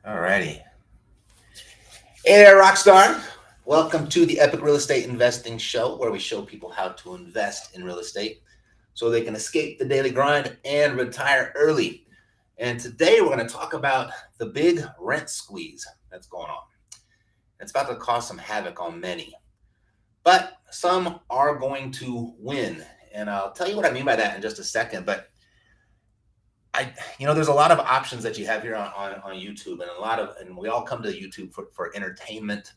Alrighty. Hey there, Rockstar. Welcome to the Epic Real Estate Investing Show, where we show people how to invest in real estate so they can escape the daily grind and retire early. And today we're going to talk about the big rent squeeze that's going on. It's about to cause some havoc on many, but some are going to win. And I'll tell you what I mean by that in just a second. But there's a lot of options that you have here on YouTube, and we all come to YouTube for entertainment.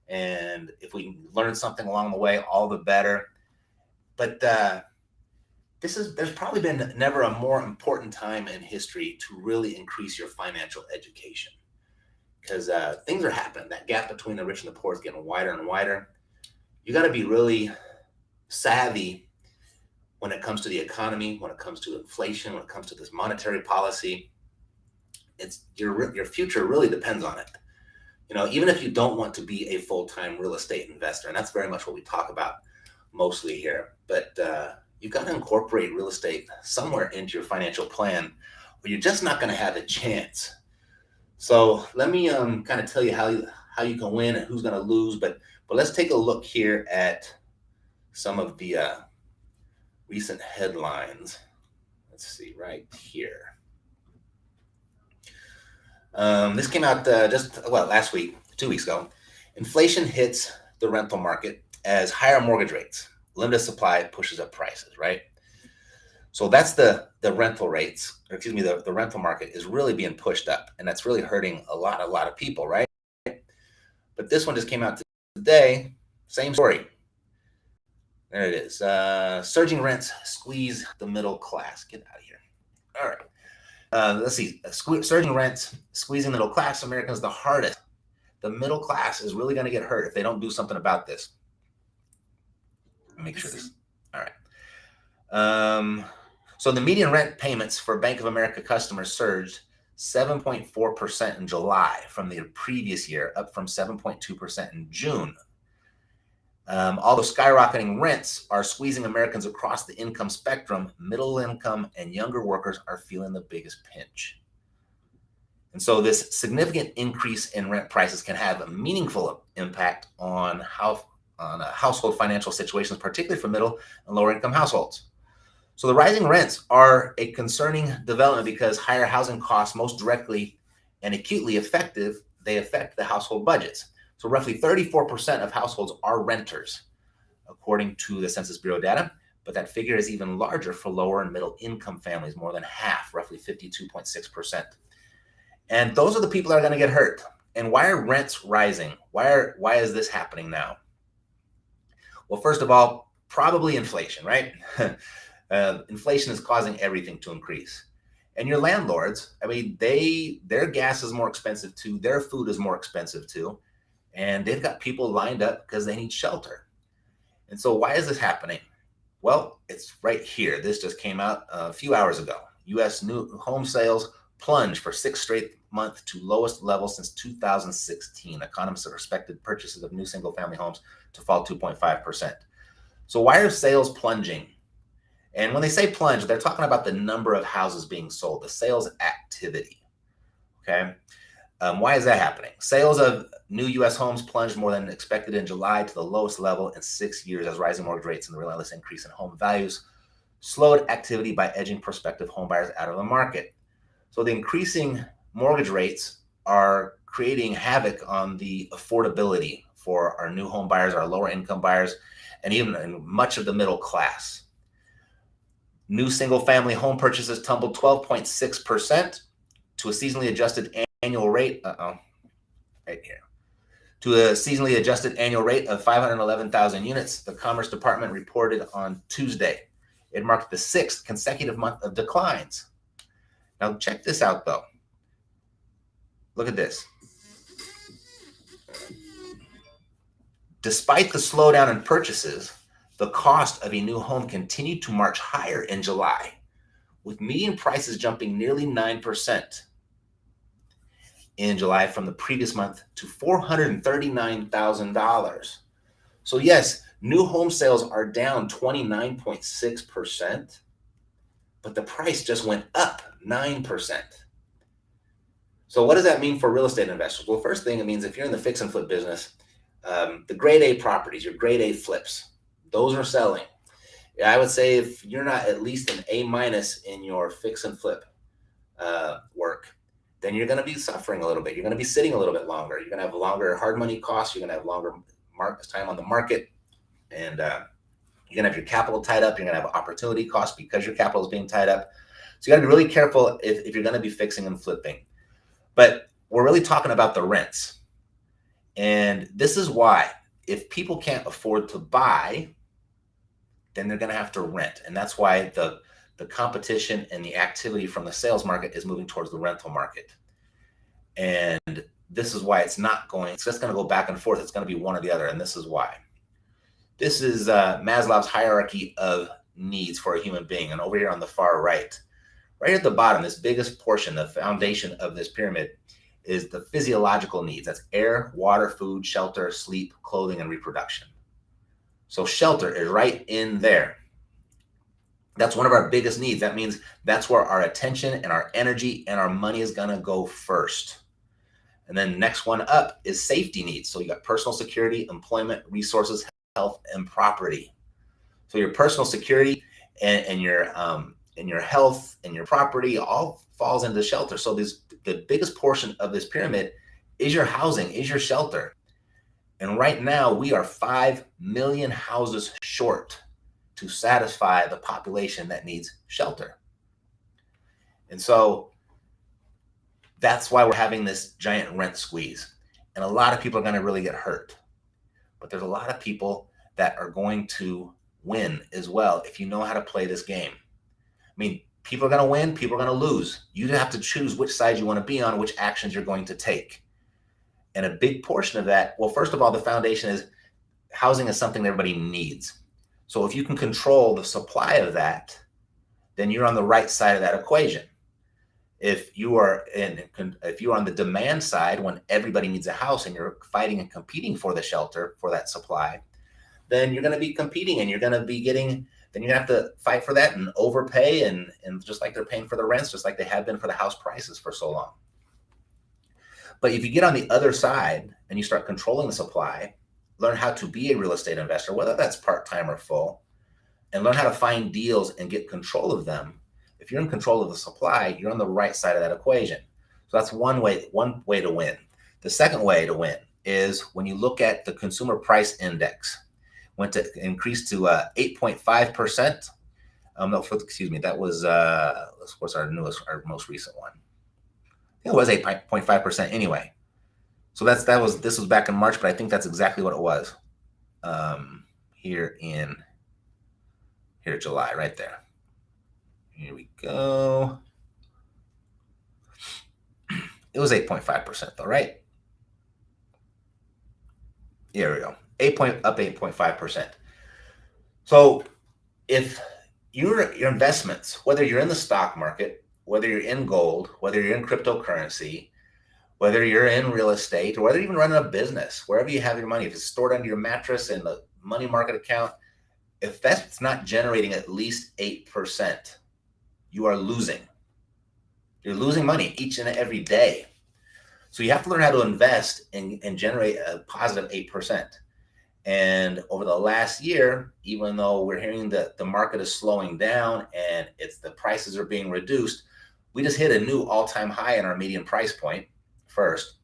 And if we learn something along the way, all the better. But there's probably been never a more important time in history to really increase your financial education, because things are happening. That gap between the rich and the poor is getting wider and wider. You got to be really savvy when it comes to the economy, when it comes to inflation, when it comes to this monetary policy. It's your future really depends on it. Even if you don't want to be a full-time real estate investor, and that's very much what we talk about mostly here, but you've got to incorporate real estate somewhere into your financial plan, or you're just not going to have a chance. So let me kind of tell you how you can win and who's going to lose, but let's take a look here at some of the recent headlines. Let's see right here. This came out last week, 2 weeks ago. Inflation hits the rental market as higher mortgage rates, limited supply pushes up prices, right? So that's the rental rates, or excuse me, the rental market is really being pushed up, and that's really hurting a lot of people, right? But this one just came out today, same story. There it is. Surging rents squeeze the middle class. Get out of here. All right. Let's see. Surging rents squeezing the middle class Americans the hardest. The middle class is really going to get hurt if they don't do something about this. Make sure this. All right. So the median rent payments for Bank of America customers surged 7.4% in July from the previous year, up from 7.2% in June. Although skyrocketing rents are squeezing Americans across the income spectrum, middle income and younger workers are feeling the biggest pinch. And so this significant increase in rent prices can have a meaningful impact on household financial situations, particularly for middle and lower income households. So the rising rents are a concerning development because higher housing costs most directly and acutely affect the household budgets. So roughly 34% of households are renters, according to the Census Bureau data, but that figure is even larger for lower and middle income families, more than half, roughly 52.6%. And those are the people that are going to get hurt. And why are rents rising? Why is this happening now? Well, first of all, probably inflation, right? Inflation is causing everything to increase. And your landlords, their gas is more expensive too, their food is more expensive too. And they've got people lined up because they need shelter. And so why is this happening? Well, it's right here. This just came out a few hours ago. U.S. new home sales plunged for sixth straight month to lowest level since 2016. Economists have expected purchases of new single-family homes to fall 2.5%. So why are sales plunging? And when they say plunge, they're talking about the number of houses being sold, the sales activity. Okay. Why is that happening? Sales of new U.S. homes plunged more than expected in July to the lowest level in 6 years as rising mortgage rates and the relentless increase in home values slowed activity by edging prospective home buyers out of the market. So the increasing mortgage rates are creating havoc on the affordability for our new home buyers, our lower income buyers, and even in much of the middle class. New single-family home purchases tumbled 12.6% to a seasonally adjusted annual rate. Right here. To a seasonally adjusted annual rate of 511,000 units, the Commerce Department reported on Tuesday. It marked the sixth consecutive month of declines. Now check this out, though. Look at this. Despite the slowdown in purchases, the cost of a new home continued to march higher in July, with median prices jumping nearly 9% in July from the previous month to $439,000. So yes, new home sales are down 29.6%, but the price just went up 9%. So what does that mean for real estate investors? Well, first thing, it means if you're in the fix and flip business, the grade A properties, your grade A flips, those are selling. I would say if you're not at least an A minus in your fix and flip work, then you're going to be suffering a little bit. You're going to be sitting a little bit longer. You're going to have longer hard money costs. You're going to have longer time on the market, and you're going to have your capital tied up. You're going to have opportunity costs because your capital is being tied up. So you got to be really careful if you're going to be fixing and flipping. But we're really talking about the rents. And this is why, if people can't afford to buy, then they're going to have to rent. And that's why the competition and the activity from the sales market is moving towards the rental market. And this is why it's just going to go back and forth. It's going to be one or the other. And this is why. This is Maslow's hierarchy of needs for a human being. And over here on the far right at the bottom, this biggest portion, the foundation of this pyramid, is the physiological needs. That's air, water, food, shelter, sleep, clothing, and reproduction. So shelter is right in there. That's one of our biggest needs. That means that's where our attention and our energy and our money is going to go first. And then next one up is safety needs. So you got personal security, employment, resources, health, and property. So your personal security and your health and your property all falls into shelter. So the biggest portion of this pyramid is your housing, is your shelter. And right now we are 5 million houses short to satisfy the population that needs shelter. And so that's why we're having this giant rent squeeze. And a lot of people are going to really get hurt. But there's a lot of people that are going to win as well if you know how to play this game. I mean, people are going to win, people are going to lose. You have to choose which side you want to be on, which actions you're going to take. And a big portion of that, well, first of all, the foundation is housing is something that everybody needs. So if you can control the supply of that, then you're on the right side of that equation. If you are on the demand side, when everybody needs a house and you're fighting and competing for the shelter, for that supply, then you're going to be competing and you're going to be then you're going to have to fight for that and overpay and just like they're paying for the rents, just like they have been for the house prices for so long. But if you get on the other side and you start controlling the supply, learn how to be a real estate investor, whether that's part-time or full, and learn how to find deals and get control of them. If you're in control of the supply, you're on the right side of that equation. So that's one way to win. The second way to win is when you look at the consumer price index, increased to 8.5%. That was of course our most recent one. It was 8.5% anyway. So this was back in March, but I think that's exactly what it was. Here July, right there. Here we go. It was 8.5% though, right? Here we go. 8.5%. So if your investments, whether you're in the stock market, whether you're in gold, whether you're in cryptocurrency, whether you're in real estate, or whether you're even running a business, wherever you have your money, if it's stored under your mattress in the money market account, if that's not generating at least 8%, you are losing. You're losing money each and every day. So you have to learn how to invest and generate a positive 8%. And over the last year, even though we're hearing that the market is slowing down and the prices are being reduced, we just hit a new all-time high in our median price point first.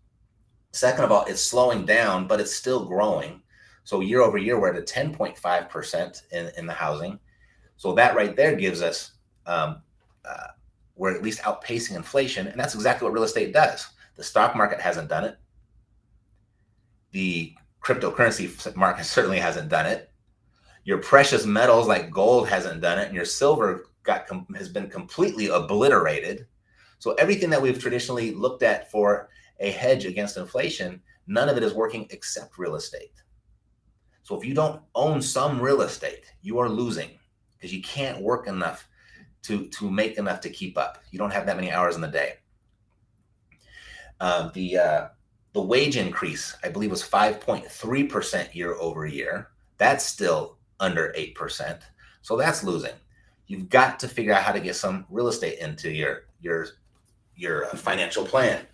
Second of all, it's slowing down, but it's still growing. So year over year, we're at a 10.5% in the housing. So that right there gives us, we're at least outpacing inflation. And that's exactly what real estate does. The stock market hasn't done it. The cryptocurrency market certainly hasn't done it. Your precious metals like gold hasn't done it. And your silver has been completely obliterated. So everything that we've traditionally looked at for a hedge against inflation, none of it is working except real estate. So if you don't own some real estate, you are losing because you can't work enough to make enough to keep up. You don't have that many hours in the day. The wage increase, I believe, was 5.3% year over year. That's still under 8%. So that's losing. You've got to figure out how to get some real estate into your financial plan.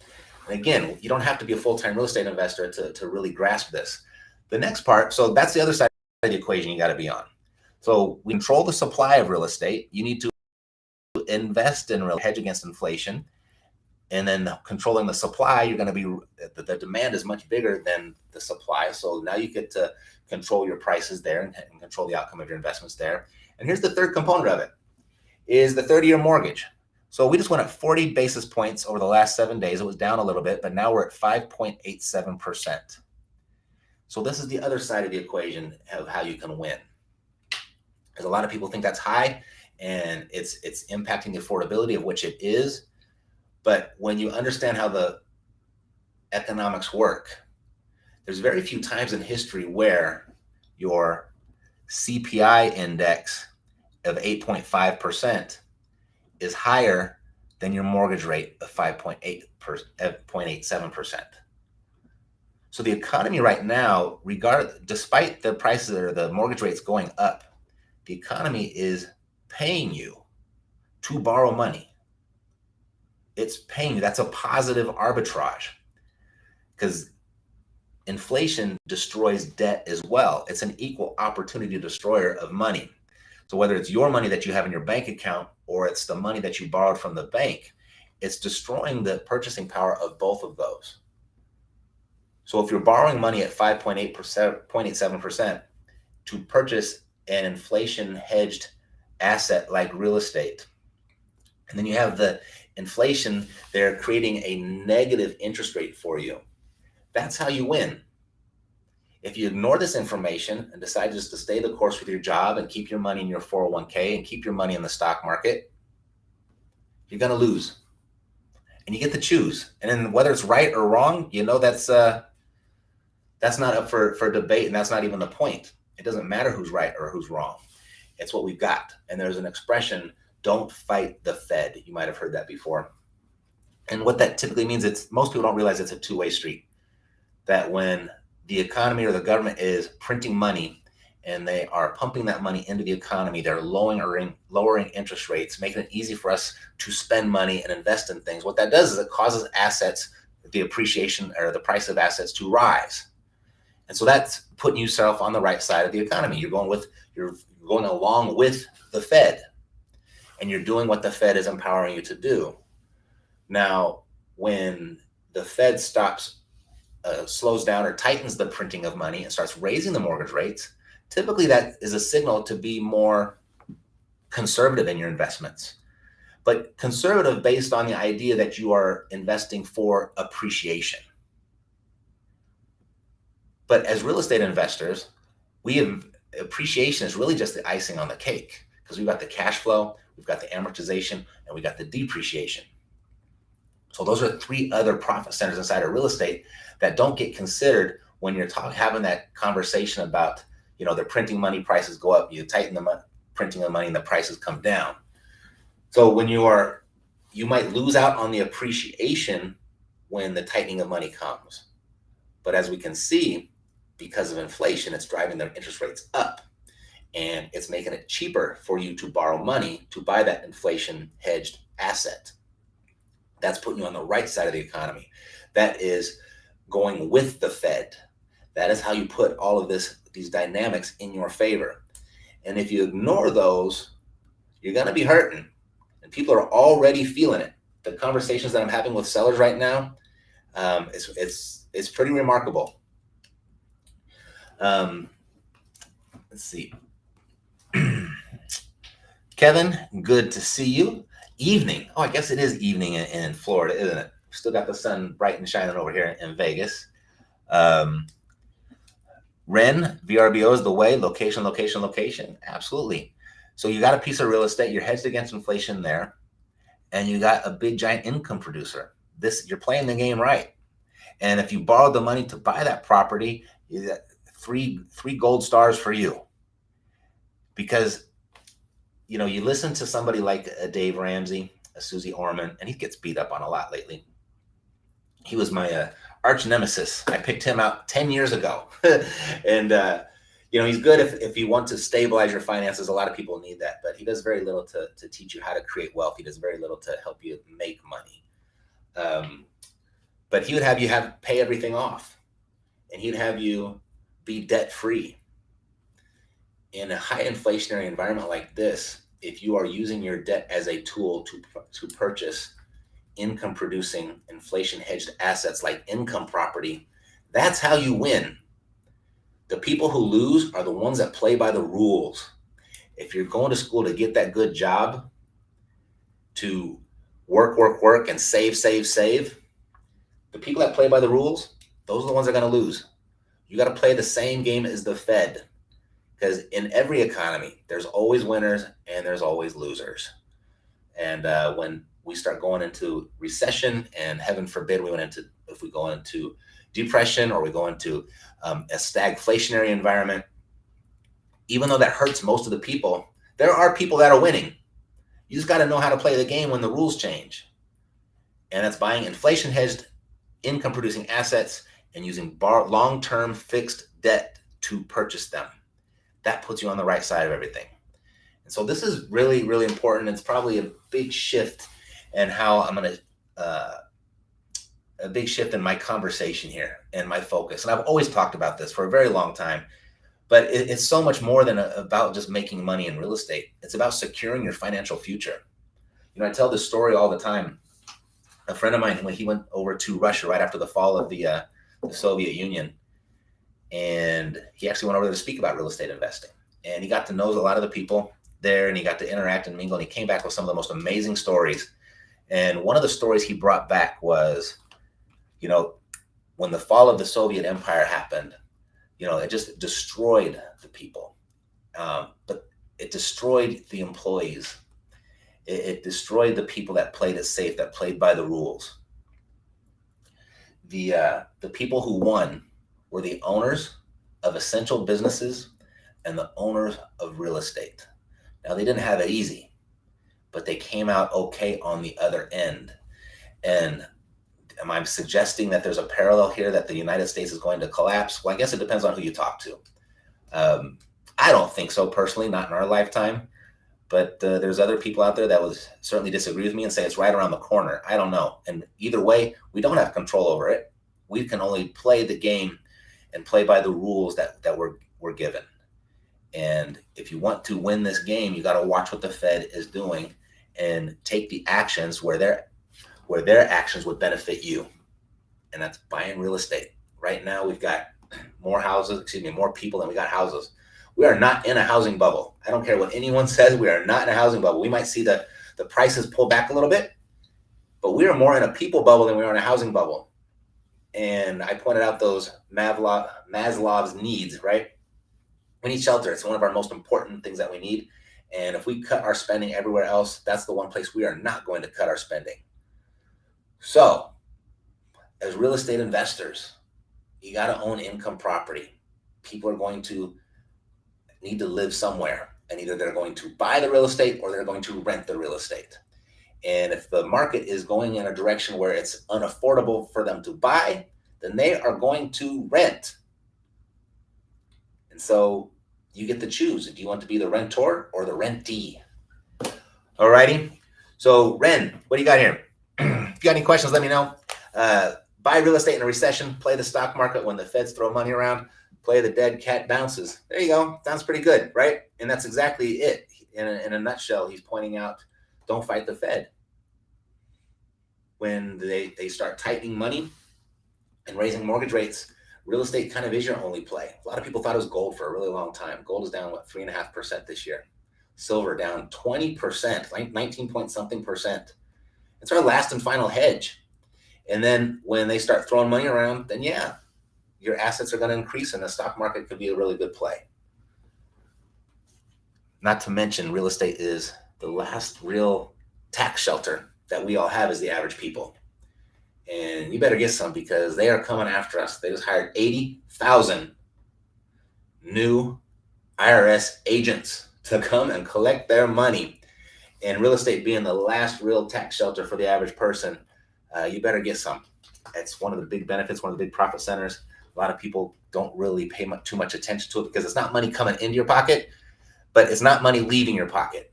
And again, you don't have to be a full-time real estate investor to really grasp this. The next part, so that's the other side of the equation you got to be on. So we control the supply of real estate. You need to invest in real, hedge against inflation. And then controlling the supply, you're going to be, the demand is much bigger than the supply. So now you get to control your prices there and control the outcome of your investments there. And here's the third component of it, is the 30-year mortgage. So we just went up 40 basis points over the last 7 days. It was down a little bit, but now we're at 5.87%. So this is the other side of the equation of how you can win. Because a lot of people think that's high, and it's impacting the affordability, of which it is. But when you understand how the economics work, there's very few times in history where your CPI index of 8.5% is higher than your mortgage rate of 5.87%. So the economy right now, despite the prices or the mortgage rates going up, the economy is paying you to borrow money. It's paying you. That's a positive arbitrage, because inflation destroys debt as well. It's an equal opportunity destroyer of money. So whether it's your money that you have in your bank account or it's the money that you borrowed from the bank, it's destroying the purchasing power of both of those. So if you're borrowing money at 5.87% to purchase an inflation hedged asset like real estate, and then you have the inflation there creating a negative interest rate for you, that's how you win. If you ignore this information and decide just to stay the course with your job and keep your money in your 401k and keep your money in the stock market, you're going to lose. And you get to choose. And then whether it's right or wrong, that's not up for debate, and that's not even the point. It doesn't matter who's right or who's wrong. It's what we've got. And there's an expression, don't fight the Fed. You might have heard that before. And what that typically means, most people don't realize it's a two-way street. That when the economy or the government is printing money and they are pumping that money into the economy, they're lowering interest rates, making it easy for us to spend money and invest in things. What that does is it causes assets, the appreciation or the price of assets, to rise. And so that's putting yourself on the right side of the economy. You're going along with the Fed, and you're doing what the Fed is empowering you to do. Now, when the Fed slows down or tightens the printing of money and starts raising the mortgage rates, typically that is a signal to be more conservative in your investments. But conservative based on the idea that you are investing for appreciation. But as real estate investors, appreciation is really just the icing on the cake, because we've got the cash flow, we've got the amortization, and we got the depreciation. So those are three other profit centers inside of real estate that don't get considered when you're having that conversation about, they're printing money, prices go up, you tighten the printing of money and the prices come down. So when you might lose out on the appreciation when the tightening of money comes. But as we can see, because of inflation, it's driving their interest rates up, and it's making it cheaper for you to borrow money to buy that inflation hedged asset. That's putting you on the right side of the economy. That is going with the Fed. That is how you put all of these dynamics in your favor. And if you ignore those, you're going to be hurting. And people are already feeling it. The conversations that I'm having with sellers right now, it's pretty remarkable. Let's see. Kevin, good to see you. Evening. Oh, I guess it is evening in Florida, isn't it? Still got the sun bright and shining over here in Vegas. Ren, VRBO is the way. Location. Absolutely. So you got a piece of real estate. You're hedged against inflation there, and you got a big giant income producer. You're playing the game right. And if you borrowed the money to buy that property, you got three gold stars for you. Because you listen to somebody like a Dave Ramsey, a Susie Orman, and he gets beat up on a lot lately. He was my arch nemesis. I picked him out 10 years ago. And, he's good if you want to stabilize your finances. A lot of people need that, but he does very little to teach you how to create wealth. He does very little to help you make money. But he would have you pay everything off, and he'd have you be debt free. In a high inflationary environment like this, if you are using your debt as a tool to purchase income producing inflation hedged assets like income property, that's how you win. The people who lose are the ones that play by the rules. If you're going to school to get that good job, to work, and save, the people that play by the rules, those are the ones that are going to lose. You got to play the same game as the Fed, because in every economy, there's always winners and there's always losers. And when we start going into recession, and heaven forbid if we go into depression, or we go into a stagflationary environment, even though that hurts most of the people, there are people that are winning. You just got to know how to play the game when the rules change. And that's buying inflation hedged income producing assets and using long-term fixed debt to purchase them. That puts you on the right side of everything. And so this is really, really important. It's probably a big shift in how I'm going to, a big shift in my conversation here and my focus. And I've always talked about this for a very long time, but it's so much more than about just making money in real estate. It's about securing your financial future. I tell this story all the time. A friend of mine, when he went over to Russia right after the fall of the Soviet Union, and he actually went over there to speak about real estate investing. And he got to know a lot of the people there, and he got to interact and mingle, and he came back with some of the most amazing stories. And one of the stories he brought back was, when the fall of the Soviet Empire happened, it just destroyed the people. But it destroyed the employees. It destroyed the people that played it safe, that played by the rules. The people who won were the owners of essential businesses and the owners of real estate. Now, they didn't have it easy, but they came out okay on the other end. And am I suggesting that there's a parallel here, that the United States is going to collapse? Well, I guess it depends on who you talk to. I don't think so personally, not in our lifetime. But there's other people out there that would certainly disagree with me and say it's right around the corner. I don't know. And either way, we don't have control over it. We can only play the game and play by the rules that we're given. And if you want to win this game, you got to watch what the Fed is doing and take the actions where their actions would benefit you. And that's buying real estate. Right now, we've got more people than we got houses. We are not in a housing bubble. I don't care what anyone says. We are not in a housing bubble. We might see the prices pull back a little bit, but we are more in a people bubble than we are in a housing bubble. And I pointed out those Maslow's needs, right? We need shelter. It's one of our most important things that we need. And if we cut our spending everywhere else, that's the one place we are not going to cut our spending. So, as real estate investors, you got to own income property. People are going to need to live somewhere, and either they're going to buy the real estate or they're going to rent the real estate. And if the market is going in a direction where it's unaffordable for them to buy, then they are going to rent. And so you get to choose. Do you want to be the rentor or the rentee? Alrighty. So Ren, what do you got here? If you got any questions, let me know. Buy real estate in a recession, play the stock market when the feds throw money around, play the dead cat bounces. There you go. Sounds pretty good, right? And that's exactly it. In a nutshell, he's pointing out, don't fight the Fed. When they start tightening money and raising mortgage rates, real estate kind of is your only play. A lot of people thought it was gold for a really long time. Gold is down, 3.5% this year. Silver down 20%, like 19 point something percent. It's our last and final hedge. And then when they start throwing money around, then yeah, your assets are going to increase and the stock market could be a really good play. Not to mention, real estate is the last real tax shelter that we all have as the average people. And you better get some, because they are coming after us. They just hired 80,000 new IRS agents to come and collect their money. And real estate being the last real tax shelter for the average person, you better get some. It's one of the big benefits, one of the big profit centers. A lot of people don't really pay too much attention to it, because it's not money coming into your pocket, but it's not money leaving your pocket.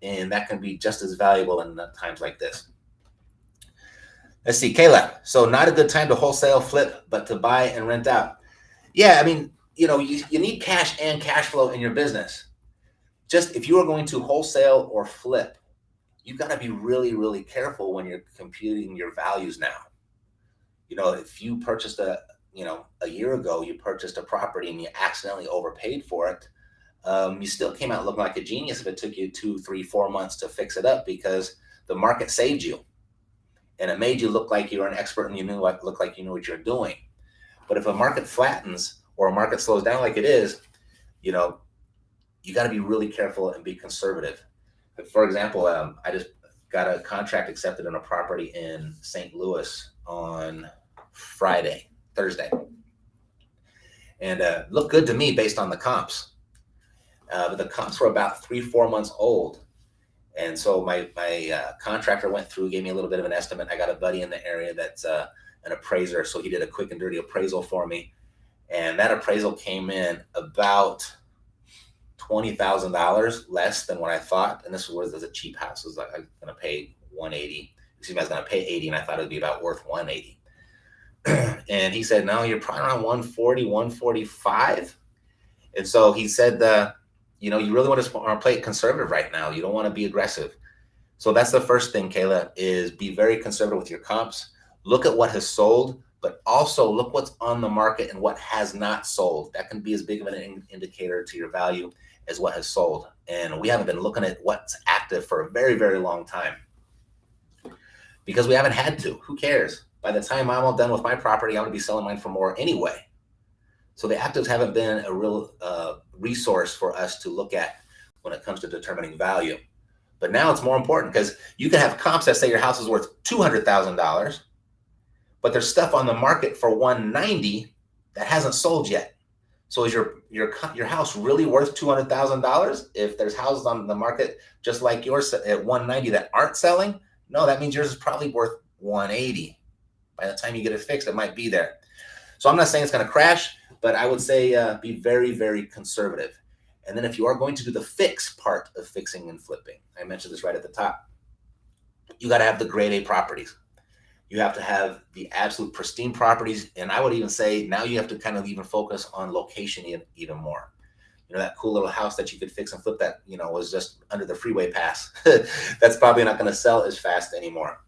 And that can be just as valuable in times like this. Let's see, Caleb. So not a good time to wholesale flip, but to buy and rent out. Yeah, I mean, you need cash and cash flow in your business. Just if you are going to wholesale or flip, you've got to be really, really careful when you're computing your values now. If you purchased a year ago, you purchased a property and you accidentally overpaid for it, you still came out looking like a genius if it took you 2, 3, 4 months to fix it up because the market saved you and it made you look like you were an expert and look like you knew what you're doing. But if a market flattens or a market slows down like it is, you got to be really careful and be conservative. For example, I just got a contract accepted on a property in St. Louis on Thursday, and looked good to me based on the comps. But the comps were about 3, 4 months old. And so my contractor went through, gave me a little bit of an estimate. I got a buddy in the area that's an appraiser, so he did a quick and dirty appraisal for me. And that appraisal came in about $20,000 less than what I thought. And this was a cheap house. It was like, I was going to pay 180. Excuse me, I was going to pay 80, and I thought it would be about worth 180. And he said, no, you're probably around 140, 145. And so he said, you really want to play it conservative right now. You don't want to be aggressive. So that's the first thing, Kayla, is be very conservative with your comps. Look at what has sold, but also look what's on the market and what has not sold. That can be as big of an indicator to your value as what has sold. And we haven't been looking at what's active for a very, very long time because we haven't had to. Who cares? By the time I'm all done with my property, I'm going to be selling mine for more anyway. So the actives haven't been a real resource for us to look at when it comes to determining value. But now it's more important because you can have comps that say your house is worth $200,000, but there's stuff on the market for $190 that hasn't sold yet. So is your house really worth $200,000 if there's houses on the market just like yours at $190 that aren't selling? No, that means yours is probably worth $180. By the time you get it fixed, it might be there. So I'm not saying it's going to crash, but I would say be very, very conservative. And then if you are going to do the fix part of fixing and flipping, I mentioned this right at the top, you got to have the grade A properties. You have to have the absolute pristine properties. And I would even say now you have to kind of even focus on location even more. That cool little house that you could fix and flip that, was just under the freeway pass. That's probably not going to sell as fast anymore.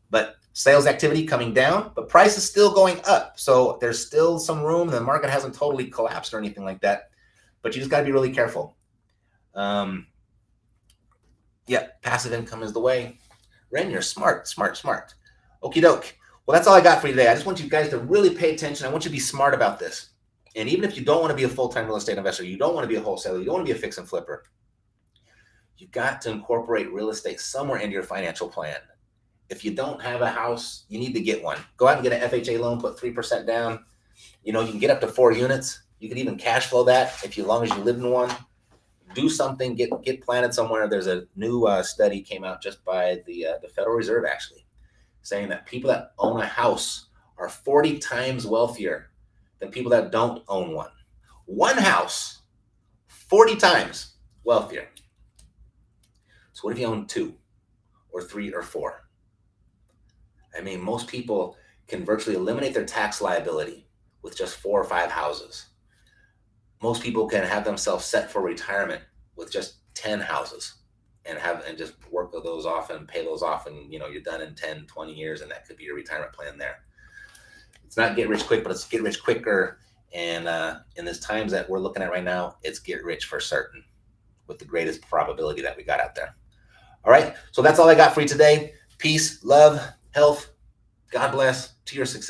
But sales activity coming down, but price is still going up. So there's still some room. The market hasn't totally collapsed or anything like that, but you just got to be really careful. Passive income is the way. Ren, you're smart. Okie doke. Well, that's all I got for you today. I just want you guys to really pay attention. I want you to be smart about this. And even if you don't want to be a full-time real estate investor, you don't want to be a wholesaler, you don't want to be a fix and flipper, you've got to incorporate real estate somewhere into your financial plan. If you don't have a house, you need to get one. Go out and get an FHA loan, put 3% down. You can get up to 4 units. You can even cash flow that as long as you live in one. Do something, get planted somewhere. There's a new study came out just by the Federal Reserve, actually, saying that people that own a house are 40 times wealthier than people that don't own one. One house, 40 times wealthier. So what if you own 2 or 3 or 4? I mean, most people can virtually eliminate their tax liability with just 4 or 5 houses. Most people can have themselves set for retirement with just 10 houses and just work those off and pay those off. And, you're done in 10, 20 years, and that could be your retirement plan there. It's not get rich quick, but it's get rich quicker. And in these times that we're looking at right now, it's get rich for certain with the greatest probability that we got out there. All right. So that's all I got for you today. Peace, love, health. God bless to your success.